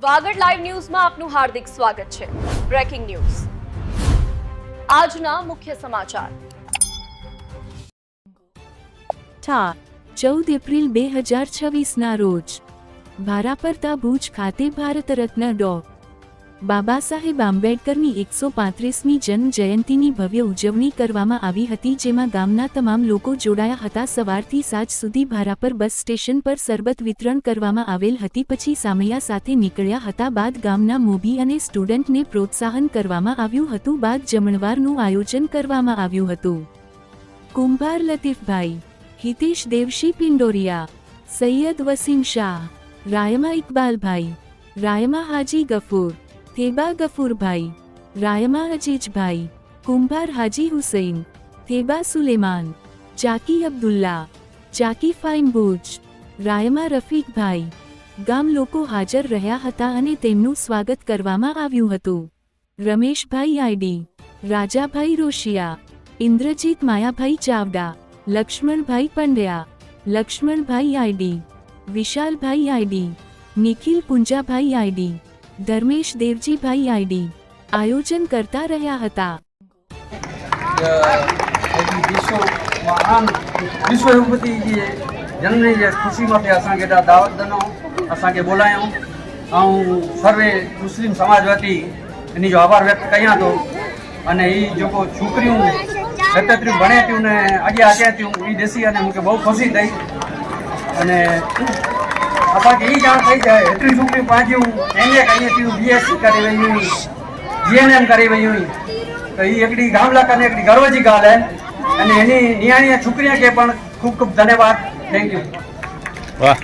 Vagad live ન્યૂઝમાં આપનું હાર્દિક સ્વાગત છે। બ્રેકિંગ ન્યૂઝ, આજના મુખ્ય સમાચાર। 14 એપ્રિલ 2026ના રોજ ભારાપરતા ભુજ ખાતે ભારત રત્ન ડો. બાબા સાહેબ આંબેડકરની 135મી જન્મ જયંતિની ભવ્ય ઉજવણી કરવામાં આવી હતી, જેમાં ગામના તમામ લોકો જોડાયા હતા। સવારથી સાંજ સુધી ભારાપર બસ સ્ટેશન પર શરબત વિતરણ કરવામાં આવેલ હતી, પછી સામૈયા સાથે નીકળ્યા હતા। બાદ ગામના મોભી અને સ્ટુડન્ટને પ્રોત્સાહન કરવામાં આવ્યું હતું। બાદ જમણવારનું આયોજન કરવામાં આવ્યું હતું। કુંભાર લતીફભાઈ, હિતેશ દેવશી પિંડોરિયા, સૈયદ વસીમ શાહ, રાયમા ઇકબાલભાઈ, રાયમા હાજી ગફૂર, થેબા ગફૂરભાઈ, રાયમા અજીજભાઈ, કુંભાર હાજી હુસૈન, થેબા સુલેમાન, ચાકી અબ્દુલ્લા, ચાકી ફાઇમ ભુજ, રાયમા રફીકભાઈ, ગામ લોકો હાજર રહ્યા હતા અને તેમનું સ્વાગત કરવામાં આવ્યું હતું। રમેશભાઈ આઈડી, રાજાભાઈ રોશિયા, ઇન્દ્રજીત માયાભાઈ ચાવડા, લક્ષ્મણભાઈ પંડ્યા, લક્ષ્મણભાઈ આઈડી, વિશાલભાઈ આઈડી, નિખિલ પુંજાભાઈ આઈડી, ધર્મેશ દેવજીભાઈ આઈડી આયોજન કરતા રહ્યા હતા। विश्व युवती जी जन्म जी खुशी में असांखे दावत ॾिनो, असांखे बोलायूं ऐं सर्वे मुस्लिम समाज वती इन जो आभार व्यक्त कयां थो। अने ई जेको छोकिरियूं हेतिरियूं भणे थियूं ने अॻियां अचनि थियूं ई ॾिसी अने मूंखे बहुत ख़ुशी थी। अने असांखे ई ॼाण थी जाए हेतिरियूं छोकिरियूं पंहिंजियूं MA कयूं थियूं, BSc करे वयूं हुई, GNM करे वयूं हुई, त ही हिकिड़ी गाम लाइ कने हिकिड़ी गर्व जी ॻाल्हि आहे। अने हिन नियाणीअ छोकिरीअ खे पण खूब खूब धन्यवाद। Thank you. वाह।